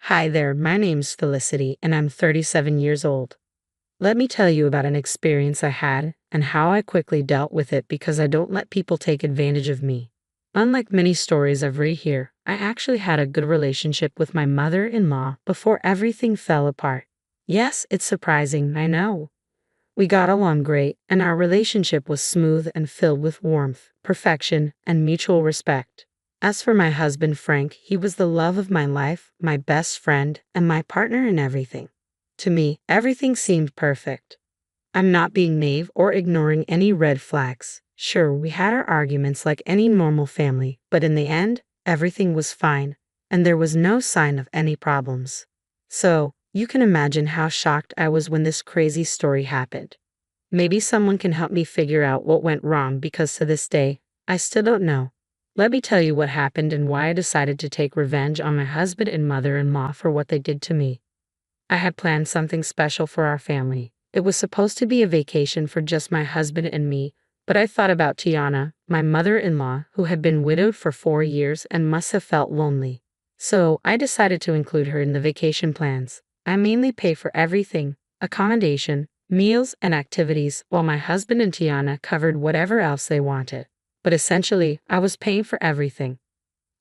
Hi there, my name's Felicity, and I'm 37 years old. Let me tell you about an experience I had and how I quickly dealt with it because I don't let people take advantage of me. Unlike many stories I've read here, I actually had a good relationship with my mother-in-law before everything fell apart. Yes, it's surprising, I know. We got along great, and our relationship was smooth and filled with warmth, perfection, and mutual respect. As for my husband Frank, he was the love of my life, my best friend, and my partner in everything. To me, everything seemed perfect. I'm not being naive or ignoring any red flags. Sure, we had our arguments like any normal family, but in the end, everything was fine, and there was no sign of any problems. So, you can imagine how shocked I was when this crazy story happened. Maybe someone can help me figure out what went wrong because to this day, I still don't know. Let me tell you what happened and why I decided to take revenge on my husband and mother-in-law for what they did to me. I had planned something special for our family. It was supposed to be a vacation for just my husband and me, but I thought about Tiana, my mother-in-law, who had been widowed for 4 years and must have felt lonely. So, I decided to include her in the vacation plans. I mainly pay for everything: accommodation, meals, and activities, while my husband and Tiana covered whatever else they wanted. But essentially, I was paying for everything.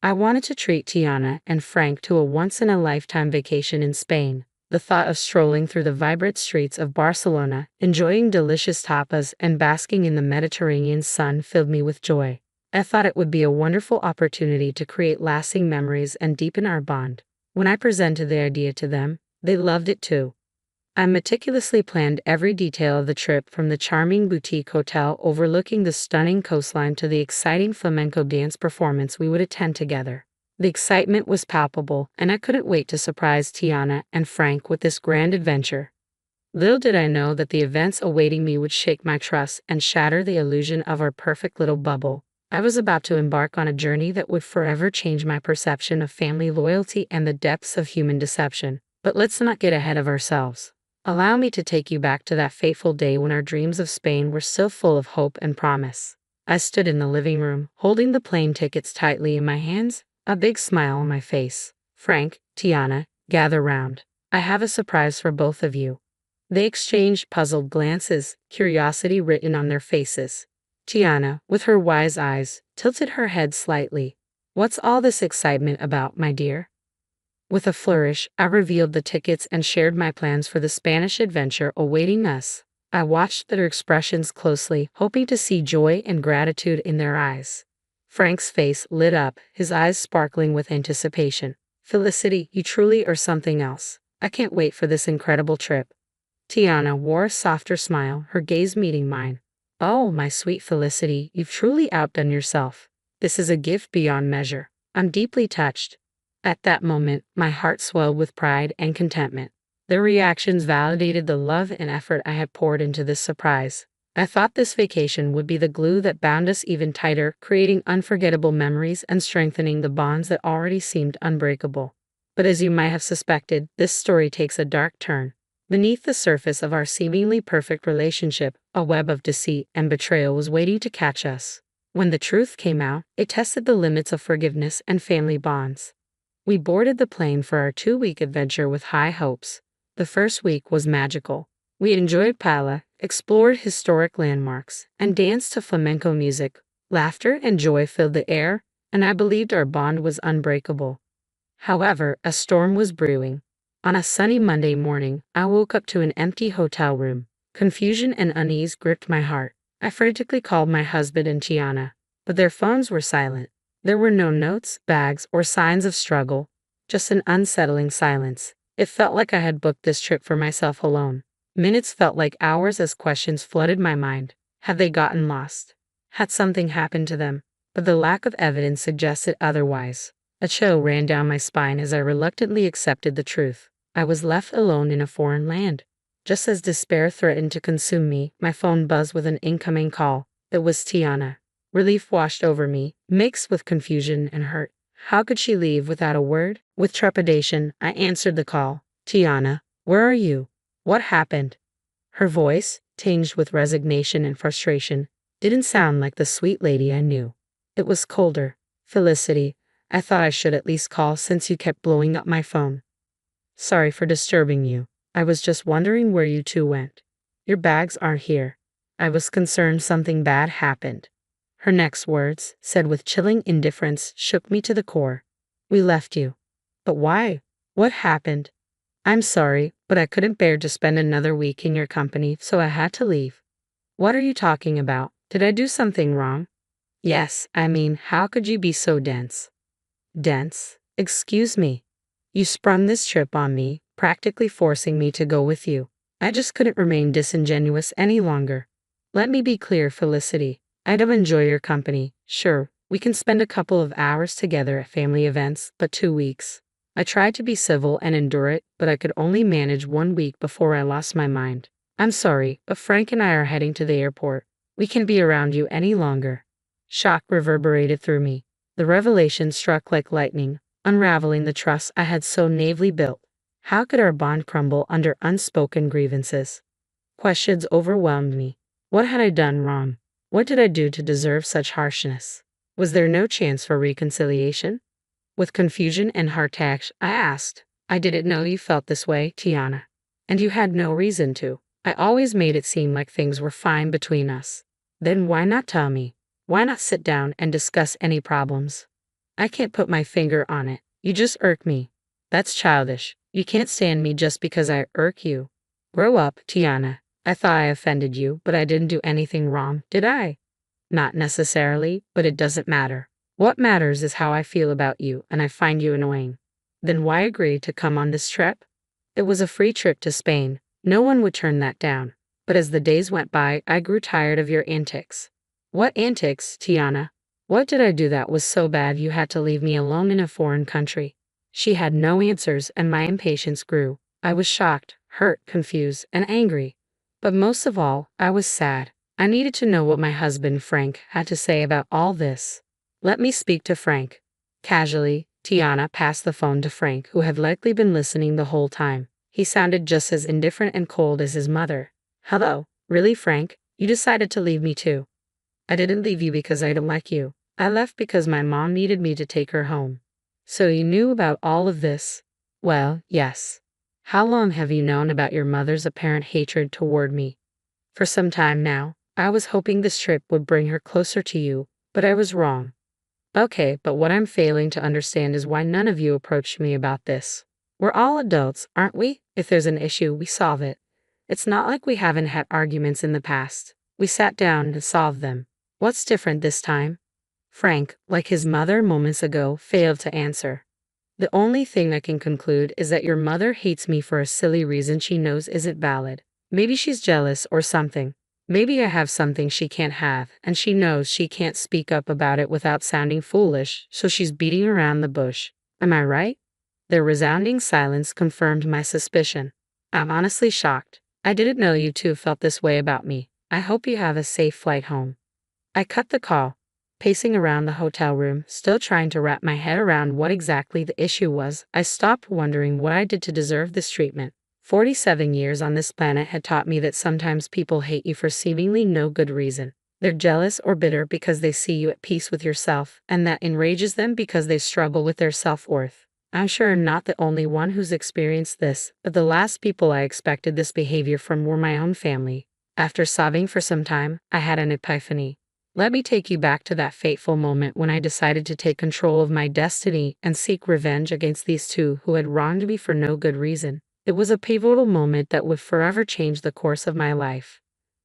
I wanted to treat Tiana and Frank to a once-in-a-lifetime vacation in Spain. The thought of strolling through the vibrant streets of Barcelona, enjoying delicious tapas, and basking in the Mediterranean sun filled me with joy. I thought it would be a wonderful opportunity to create lasting memories and deepen our bond. When I presented the idea to them, they loved it too. I meticulously planned every detail of the trip, from the charming boutique hotel overlooking the stunning coastline to the exciting flamenco dance performance we would attend together. The excitement was palpable, and I couldn't wait to surprise Tiana and Frank with this grand adventure. Little did I know that the events awaiting me would shake my trust and shatter the illusion of our perfect little bubble. I was about to embark on a journey that would forever change my perception of family loyalty and the depths of human deception. But let's not get ahead of ourselves. Allow me to take you back to that fateful day when our dreams of Spain were still full of hope and promise. I stood in the living room, holding the plane tickets tightly in my hands, a big smile on my face. Frank, Tiana, gather round. I have a surprise for both of you. They exchanged puzzled glances, curiosity written on their faces. Tiana, with her wise eyes, tilted her head slightly. What's all this excitement about, my dear? With a flourish, I revealed the tickets and shared my plans for the Spanish adventure awaiting us. I watched their expressions closely, hoping to see joy and gratitude in their eyes. Frank's face lit up, his eyes sparkling with anticipation. Felicity, you truly are something else. I can't wait for this incredible trip. Tiana wore a softer smile, her gaze meeting mine. Oh, my sweet Felicity, you've truly outdone yourself. This is a gift beyond measure. I'm deeply touched. At that moment, my heart swelled with pride and contentment. Their reactions validated the love and effort I had poured into this surprise. I thought this vacation would be the glue that bound us even tighter, creating unforgettable memories and strengthening the bonds that already seemed unbreakable. But as you might have suspected, this story takes a dark turn. Beneath the surface of our seemingly perfect relationship, a web of deceit and betrayal was waiting to catch us. When the truth came out, it tested the limits of forgiveness and family bonds. We boarded the plane for our 2-week adventure with high hopes. The first week was magical. We enjoyed paella, explored historic landmarks, and danced to flamenco music. Laughter and joy filled the air, and I believed our bond was unbreakable. However, a storm was brewing. On a sunny Monday morning, I woke up to an empty hotel room. Confusion and unease gripped my heart. I frantically called my husband and Tiana, but their phones were silent. There were no notes, bags, or signs of struggle, just an unsettling silence. It felt like I had booked this trip for myself alone. Minutes felt like hours as questions flooded my mind. Had they gotten lost? Had something happened to them? But the lack of evidence suggested otherwise. A chill ran down my spine as I reluctantly accepted the truth. I was left alone in a foreign land. Just as despair threatened to consume me, my phone buzzed with an incoming call. It was Tiana. Relief washed over me, mixed with confusion and hurt. How could she leave without a word? With trepidation, I answered the call. Tiana, where are you? What happened? Her voice, tinged with resignation and frustration, didn't sound like the sweet lady I knew. It was colder. Felicity, I thought I should at least call since you kept blowing up my phone. Sorry for disturbing you. I was just wondering where you two went. Your bags aren't here. I was concerned something bad happened. Her next words, said with chilling indifference, shook me to the core. We left you. But why? What happened? I'm sorry, but I couldn't bear to spend another week in your company, so I had to leave. What are you talking about? Did I do something wrong? Yes, I mean, how could you be so dense? Dense? Excuse me. You sprung this trip on me, practically forcing me to go with you. I just couldn't remain disingenuous any longer. Let me be clear, Felicity. I do enjoy your company. Sure, we can spend a couple of hours together at family events, but 2 weeks. I tried to be civil and endure it, but I could only manage 1 week before I lost my mind. I'm sorry, but Frank and I are heading to the airport. We can't be around you any longer. Shock reverberated through me. The revelation struck like lightning, unraveling the trust I had so naively built. How could our bond crumble under unspoken grievances? Questions overwhelmed me. What had I done wrong? What did I do to deserve such harshness? Was there no chance for reconciliation? With confusion and heart-ache, I asked, I didn't know you felt this way, Tiana. And you had no reason to. I always made it seem like things were fine between us. Then why not tell me? Why not sit down and discuss any problems? I can't put my finger on it. You just irk me. That's childish. You can't stand me just because I irk you. Grow up, Tiana. I thought I offended you, but I didn't do anything wrong, did I? Not necessarily, but it doesn't matter. What matters is how I feel about you, and I find you annoying. Then why agree to come on this trip? It was a free trip to Spain. No one would turn that down. But as the days went by, I grew tired of your antics. What antics, Tiana? What did I do that was so bad you had to leave me alone in a foreign country? She had no answers, and my impatience grew. I was shocked, hurt, confused, and angry. But most of all, I was sad. I needed to know what my husband, Frank, had to say about all this. Let me speak to Frank. Casually, Tiana passed the phone to Frank, who had likely been listening the whole time. He sounded just as indifferent and cold as his mother. Hello, really, Frank? You decided to leave me too. I didn't leave you because I don't like you. I left because my mom needed me to take her home. So you knew about all of this? Well, yes. How long have you known about your mother's apparent hatred toward me? For some time now. I was hoping this trip would bring her closer to you, but I was wrong. Okay, but what I'm failing to understand is why none of you approached me about this. We're all adults, aren't we? If there's an issue, we solve it. It's not like we haven't had arguments in the past. We sat down and solved them. What's different this time? Frank, like his mother moments ago, failed to answer. The only thing I can conclude is that your mother hates me for a silly reason she knows isn't valid. Maybe she's jealous or something. Maybe I have something she can't have, and she knows she can't speak up about it without sounding foolish, so she's beating around the bush. Am I right? Their resounding silence confirmed my suspicion. I'm honestly shocked. I didn't know you two felt this way about me. I hope you have a safe flight home. I cut the call, pacing around the hotel room, still trying to wrap my head around what exactly the issue was. I stopped wondering what I did to deserve this treatment. 47 years on this planet had taught me that sometimes people hate you for seemingly no good reason. They're jealous or bitter because they see you at peace with yourself, and that enrages them because they struggle with their self-worth. I'm sure I'm not the only one who's experienced this, but the last people I expected this behavior from were my own family. After sobbing for some time, I had an epiphany. Let me take you back to that fateful moment when I decided to take control of my destiny and seek revenge against these two who had wronged me for no good reason. It was a pivotal moment that would forever change the course of my life.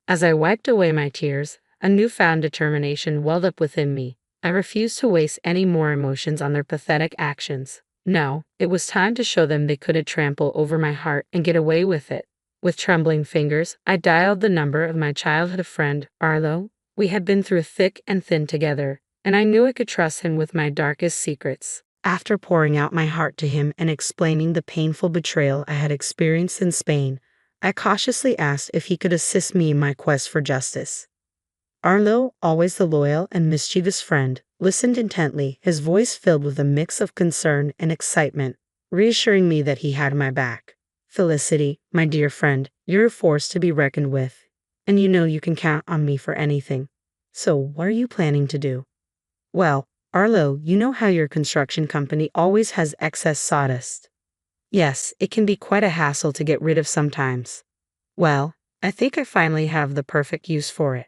As I wiped away my tears, a newfound determination welled up within me. I refused to waste any more emotions on their pathetic actions. No, it was time to show them they couldn't trample over my heart and get away with it. With trembling fingers, I dialed the number of my childhood friend, Arlo. We had been through thick and thin together, and I knew I could trust him with my darkest secrets. After pouring out my heart to him and explaining the painful betrayal I had experienced in Spain, I cautiously asked if he could assist me in my quest for justice. Arlo, always the loyal and mischievous friend, listened intently, his voice filled with a mix of concern and excitement, reassuring me that he had my back. Felicity, my dear friend, you're a force to be reckoned with, and you know you can count on me for anything. So what are you planning to do? Well, Arlo, you know how your construction company always has excess sawdust. Yes, it can be quite a hassle to get rid of sometimes. Well, I think I finally have the perfect use for it.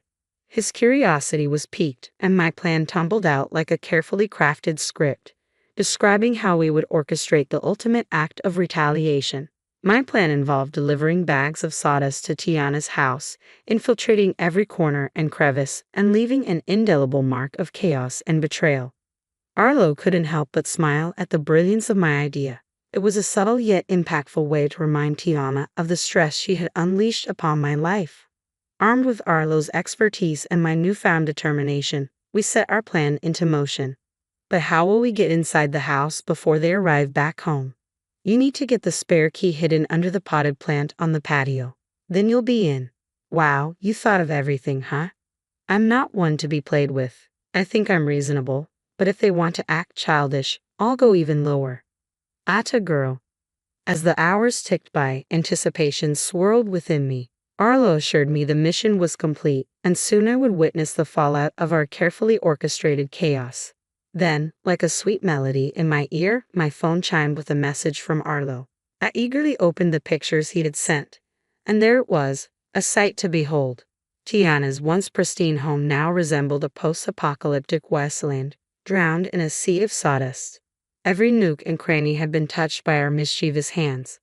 His curiosity was piqued, and my plan tumbled out like a carefully crafted script, describing how we would orchestrate the ultimate act of retaliation. My plan involved delivering bags of sawdust to Tiana's house, infiltrating every corner and crevice, and leaving an indelible mark of chaos and betrayal. Arlo couldn't help but smile at the brilliance of my idea. It was a subtle yet impactful way to remind Tiana of the stress she had unleashed upon my life. Armed with Arlo's expertise and my newfound determination, we set our plan into motion. But how will we get inside the house before they arrive back home? You need to get the spare key hidden under the potted plant on the patio. Then you'll be in. Wow, you thought of everything, huh? I'm not one to be played with. I think I'm reasonable, but if they want to act childish, I'll go even lower. Aita girl. As the hours ticked by, anticipation swirled within me. Arlo assured me the mission was complete, and soon I would witness the fallout of our carefully orchestrated chaos. Then, like a sweet melody in my ear, my phone chimed with a message from Arlo. I eagerly opened the pictures he had sent, and there it was, a sight to behold. Tiana's once pristine home now resembled a post-apocalyptic wasteland, drowned in a sea of sawdust. Every nook and cranny had been touched by our mischievous hands.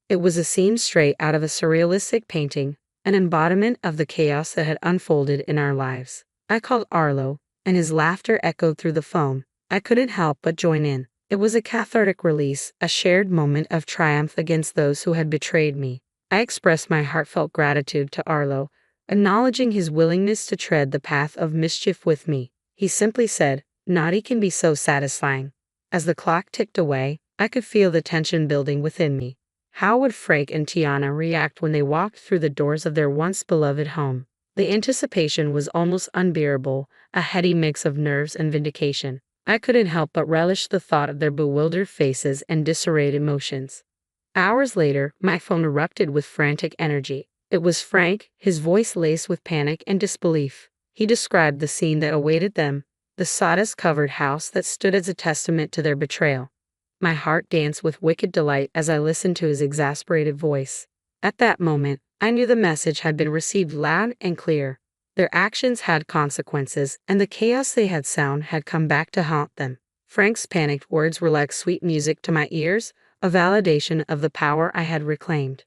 It was a scene straight out of a surrealistic painting, an embodiment of the chaos that had unfolded in our lives. I called Arlo, and his laughter echoed through the phone. I couldn't help but join in. It was a cathartic release, a shared moment of triumph against those who had betrayed me. I expressed my heartfelt gratitude to Arlo, acknowledging his willingness to tread the path of mischief with me. He simply said, "Naughty can be so satisfying." As the clock ticked away, I could feel the tension building within me. How would Frank and Tiana react when they walked through the doors of their once beloved home? The anticipation was almost unbearable, a heady mix of nerves and vindication. I couldn't help but relish the thought of their bewildered faces and disarrayed emotions. Hours later, my phone erupted with frantic energy. It was Frank, his voice laced with panic and disbelief. He described the scene that awaited them, the sawdust-covered house that stood as a testament to their betrayal. My heart danced with wicked delight as I listened to his exasperated voice. At that moment, I knew the message had been received loud and clear. Their actions had consequences, and the chaos they had sown had come back to haunt them. Frank's panicked words were like sweet music to my ears, a validation of the power I had reclaimed.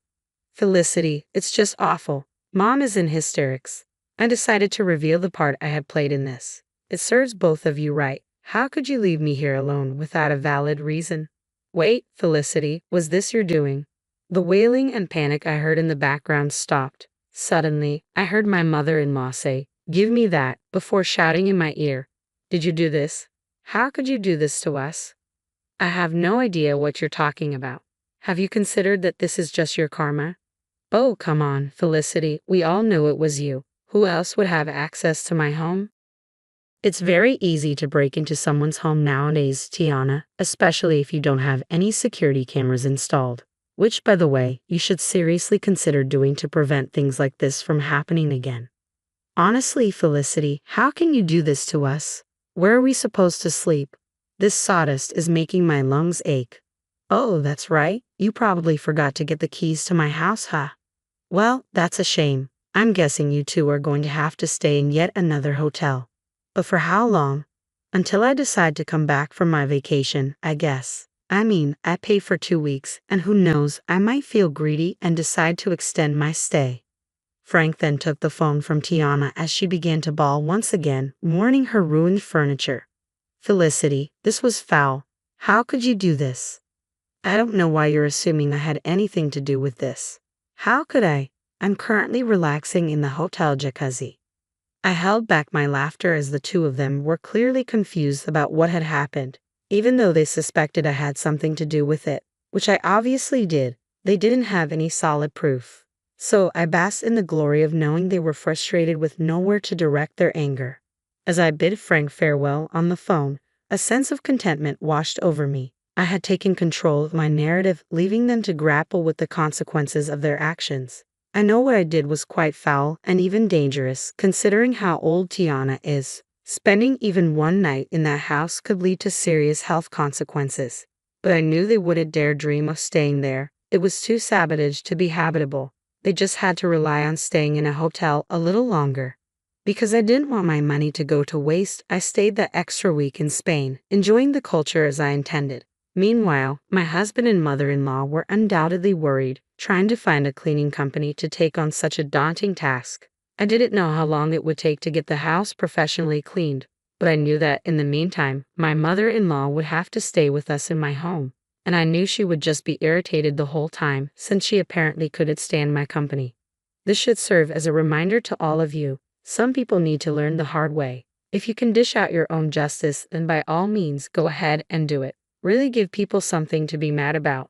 "Felicity, it's just awful. Mom is in hysterics." I decided to reveal the part I had played in this. "It serves both of you right. How could you leave me here alone without a valid reason?" "Wait, Felicity, was this your doing?" The wailing and panic I heard in the background stopped. Suddenly, I heard my mother-in-law say, "Give me that," before shouting in my ear, "Did you do this? How could you do this to us?" "I have no idea what you're talking about. Have you considered that this is just your karma?" "Oh, come on, Felicity, we all knew it was you. Who else would have access to my home?" It's very easy to break into someone's home nowadays, Tiana, especially if you don't have any security cameras installed. Which, by the way, you should seriously consider doing to prevent things like this from happening again. Honestly, Felicity, how can you do this to us? Where are we supposed to sleep? This sawdust is making my lungs ache. Oh, that's right. You probably forgot to get the keys to my house, huh? Well, that's a shame. I'm guessing you two are going to have to stay in yet another hotel. But for how long? Until I decide to come back from my vacation, I guess. I mean, I pay for 2 weeks, and who knows, I might feel greedy and decide to extend my stay. Frank then took the phone from Tiana as she began to bawl once again, mourning her ruined furniture. "Felicity, this was foul. How could you do this? I don't know why you're assuming I had anything to do with this. How could I? I'm currently relaxing in the hotel jacuzzi." I held back my laughter as the two of them were clearly confused about what had happened. Even though they suspected I had something to do with it, which I obviously did, they didn't have any solid proof. So I basked in the glory of knowing they were frustrated with nowhere to direct their anger. As I bid Frank farewell on the phone, a sense of contentment washed over me. I had taken control of my narrative, leaving them to grapple with the consequences of their actions. I know what I did was quite foul and even dangerous, considering how old Tiana is. Spending even one night in that house could lead to serious health consequences. but I knew they wouldn't dare dream of staying there. It was too savage to be habitable. They just had to rely on staying in a hotel a little longer. Because I didn't want my money to go to waste, I stayed that extra week in Spain, enjoying the culture as I intended. Meanwhile, my husband and mother-in-law were undoubtedly worried, trying to find a cleaning company to take on such a daunting task. I didn't know how long it would take to get the house professionally cleaned, but I knew that in the meantime, my mother-in-law would have to stay with us in my home, and I knew she would just be irritated the whole time since she apparently couldn't stand my company. This should serve as a reminder to all of you. Some people need to learn the hard way. If you can dish out your own justice, then by all means go ahead and do it. Really give people something to be mad about.